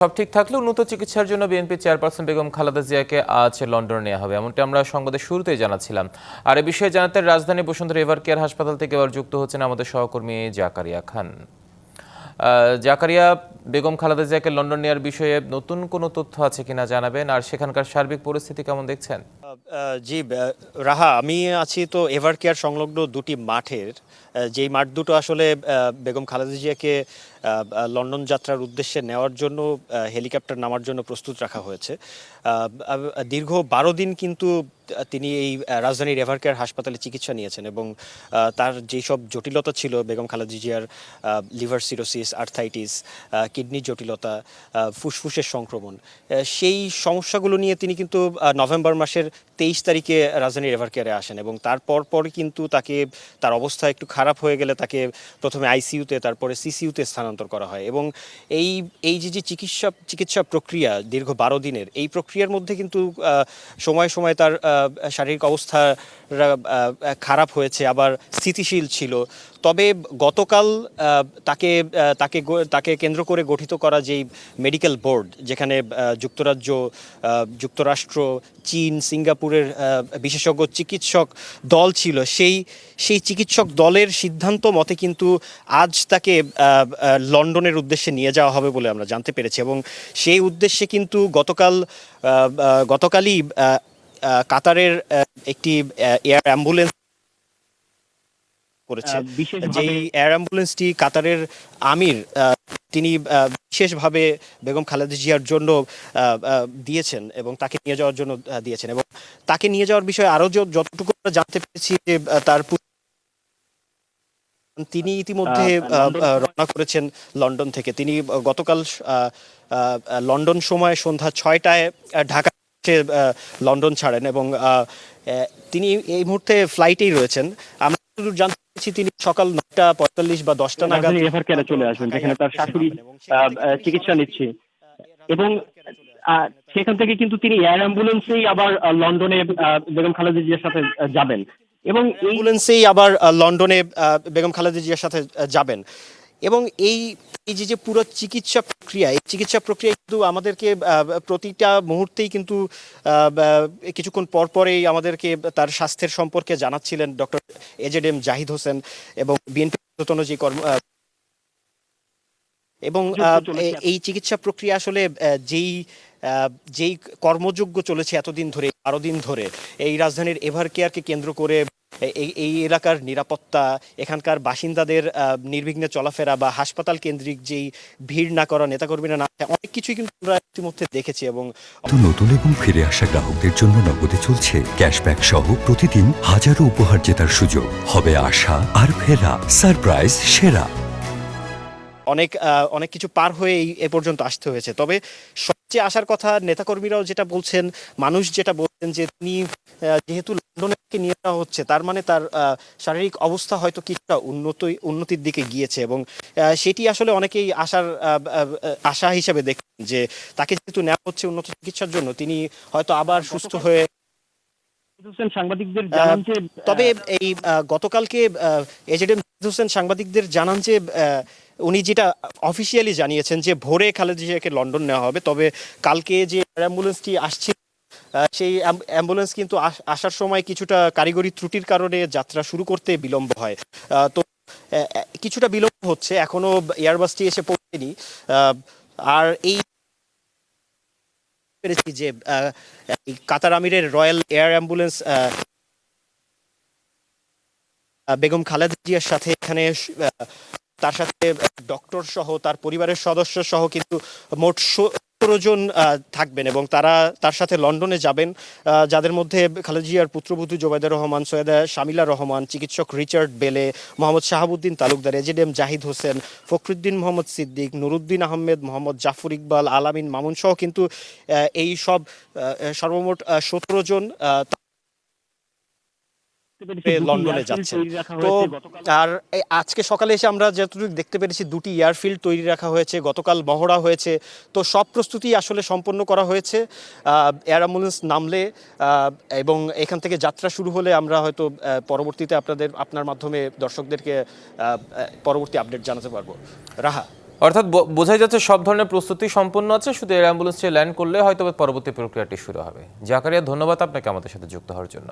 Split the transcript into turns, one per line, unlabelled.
সব ঠিক থাকলে উন্নত চিকিৎসার জন্য বিএনপি চেয়ারপারসন বেগম খালেদা জিয়াকে আজ লন্ডনে নেওয়া হবে, এমনটি আমরা সংবাদের শুরুতেই জানাচ্ছিলাম। আর এ বিষয়ে জানাতে রাজধানী বসুন্ধরা এভার কেয়ার হাসপাতাল থেকে এবার যুক্ত হচ্ছেন আমাদের সহকর্মী জাকারিয়া খান। জাকারিয়া, বেগম খালেদা জিয়াকে লন্ডন নেওয়ার বিষয়ে নতুন কোনো তথ্য আছে কিনা জানাবেন, আর সেখানকার সার্বিক পরিস্থিতি কেমন দেখছেন?
জি রাহা, আমি আছি তো এভার কেয়ার সংলগ্ন দুটি মাঠের, যেই মাঠ দুটো আসলে বেগম খালেদা জিয়াকে লন্ডন যাত্রার উদ্দেশ্যে নেওয়ার জন্য হেলিকপ্টার নামার জন্য প্রস্তুত রাখা হয়েছে। দীর্ঘ 12 দিন কিন্তু তিনি এই রাজধানীর এভার কেয়ার হাসপাতালে চিকিৎসা নিয়েছেন এবং তার যেই সব জটিলতা ছিল বেগম খালেদা জিয়ার, লিভার সিরোসিস, আর্থাইটিস, কিডনি জটিলতা, ফুসফুসের সংক্রমণ, সেই সমস্যাগুলো নিয়ে তিনি কিন্তু নভেম্বর মাসের 23 তারিখে রাজধানীর এভার কেয়ারে আসেন এবং তারপর কিন্তু তার অবস্থা একটু খারাপ হয়ে গেলে তাকে প্রথমে আইসিইউতে, তারপরে সিসিইউতে স্থানান্তর করা হয় এবং এই এই যে চিকিৎসা প্রক্রিয়া দীর্ঘ 12 দিনের, এই প্রক্রিয়ার মধ্যে কিন্তু সময় সময় তার শারীরিক অবস্থা খারাপ হয়েছে, আবার স্থিতিশীল ছিল। তবে গতকাল তাকে তাকে তাকে কেন্দ্র করে গঠিত করা যেই মেডিকেল বোর্ড, যেখানে যুক্তরাজ্য, যুক্তরাষ্ট্র, চীন, সিঙ্গাপুরের বিশেষজ্ঞ চিকিৎসক দল ছিল, সেই চিকিৎসক দলের সিদ্ধান্ত মতে কিন্তু আজ তাকে লন্ডনের উদ্দেশ্যে নিয়ে যাওয়া হবে বলে আমরা জানতে পেরেছি এবং সেই উদ্দেশ্যে কিন্তু গতকালই কাতারের একটি এয়ার অ্যাম্বুলেন্স করেছে, যেই এয়ার অ্যাম্বুলেন্সটি কাতারের আমির তিনি বিশেষভাবে বেগম খালেদা জিয়ার জন্য দিয়েছেন এবং তাকে নিয়ে যাওয়ার জন্য দিয়েছেন এবং তাকে নিয়ে যাওয়ার বিষয়ে আরও যতটুকু জানতে পেরেছি যে তিনি ইতিমধ্যে রওনা করেছেন লন্ডন থেকে। তিনি গতকাল লন্ডন সময় সন্ধ্যা 6টায় ঢাকা লন্ডন ছাড়েন এবং তিনি এই মুহূর্তে ফ্লাইটেই রয়েছেন। আমরা জানতে পেরেছি তিনি সকাল 9:45 বা 10টা নাগাদ
এভার কেয়ারে চলে আসবেন, যেখানে তার শাশুড়ি চিকিৎসা নিচ্ছে এবং সেখান থেকে কিন্তু তিনি এয়ার অ্যাম্বুলেন্সেই আবার লন্ডনে বেগম খালেদা জিয়ার সাথে যাবেন এবং
অ্যাম্বুলেন্সেই আবার লন্ডনে বেগম খালেদা জিয়ার সাথে যাবেন এবং এই যে পুরো চিকিৎসা প্রক্রিয়া কিন্তু আমাদেরকে প্রতিটা মুহূর্তেই কিন্তু কিছুক্ষণ পরেই আমাদেরকে তার স্বাস্থ্যের সম্পর্কে জানাচ্ছিলেন ডক্টর এজেডএম জাহিদ হোসেন এবং বিএনপি যে এবং এই চিকিৎসা প্রক্রিয়া আসলে যেই কর্মযোগ্য চলেছে এতদিন ধরে, 12 দিন ধরে, এই রাজধানীর এভার কেয়ারকে কেন্দ্র করে এই এলাকার নিরাপত্তা, এখানকার বাসিন্দাদের নির্বিঘ্নে চলাফেরা বা হাসপাতাল কেন্দ্রিক যেই ভিড় না করা, নেতাকর্মীরা না, অনেক কিছুই কিন্তু আমরা ইতিমধ্যে দেখেছি। এবং
নতুন এবং ফিরে আসা গ্রাহকদের জন্য নগদে চলছে ক্যাশব্যাক সহ প্রতিদিন হাজারো উপহার জেতার সুযোগ। হবে আশা আর ফেরা, সারপ্রাইজ সেরা।
অনেক কিছু পার হয়ে এ পর্যন্ত আসতে হয়েছে। তবে সবচেয়ে আসার কথা, নেতাকর্মীরাও যেটা বলছেন, মানুষ যেটা বলছেন, যে তিনি যেহেতু লন্ডনে নিয়ে যাওয়া হচ্ছে, তার মানে তার শারীরিক অবস্থা হয়তো কিছুটা উন্নতির দিকে গিয়েছে এবং সেটি আসলে অনেকেই আশা হিসেবে দেখছেন যে তাকে যেহেতু নেওয়া হচ্ছে উন্নত চিকিৎসার জন্য, তিনি হয়তো আবার সুস্থ হয়ে
সাংবাদিকদের জানান যে,
তবে এই গতকালকে এজেডএম হোসেন সাংবাদিকদের জানান যে উনি যেটা অফিসিয়ালি জানিয়েছেন যে ভোরে খালেদা জিয়াকে লন্ডন নেওয়া হবে। তবে কালকে যে অ্যাম্বুলেন্সটি আসছে, সেই অ্যাম্বুলেন্স কিন্তু আসার সময় কিছুটা কারিগরি ত্রুটির কারণে যাত্রা শুরু করতে বিলম্ব হয়। তো কিছুটা বিলম্ব হচ্ছে, এখনো এয়ারবাসটি এসে পৌঁছেনি। আর এই পেরেছি যে কাতার আমিরের royal air ambulance Begum Khaleda জিয়ার সাথে এখানে, তার সাথে ডক্টর সহ তার পরিবারের সদস্য সহ কিন্তু মোট 17 জন থাকবেন এবং তার সাথে লন্ডনে যাবেন, যাদের মধ্যে খালেদা জিয়ার পুত্রবধূ জোবাইদা রহমান, সৈয়দা শামিলা রহমান, চিকিৎসক রিচার্ড বেলে, মোহাম্মদ শাহাবুদ্দিন তালুকদার, এজেডএম জাহিদ হোসেন, ফখরুদ্দিন মোহাম্মদ সিদ্দিক, নুরুদ্দিন আহমেদ, মোহাম্মদ জাফর ইকবাল, আলামিন মামুন সহ কিন্তু এই সব সর্বমোট 17 জন লন্ডনে যাচ্ছে। তো আর আজকে সকালে এসে আমরা যতটুকু দেখতে পেরেছি, 2টি এয়ারফিল্ড তৈরি রাখা হয়েছে, গতকাল মহড়া হয়েছে। তো সব প্রস্তুতি আসলে সম্পন্ন করা হয়েছে। এয়ার অ্যাম্বুলেন্স নামলে এবং এখান থেকে যাত্রা শুরু হলে আমরা হয়তো পরবর্তীতে আপনার মাধ্যমে দর্শকদেরকে পরবর্তী আপডেট জানাতে পারবো। রাহা।
অর্থাৎ বোঝাই যাচ্ছে সব ধরনের প্রস্তুতি সম্পন্ন আছে, শুধু এয়ার অ্যাম্বুলেন্সে ল্যান্ড করলে হয়তো পরবর্তী প্রক্রিয়াটি শুরু হবে। জাকারিয়া, ধন্যবাদ আপনাকে আমাদের সাথে যুক্ত হওয়ার জন্য।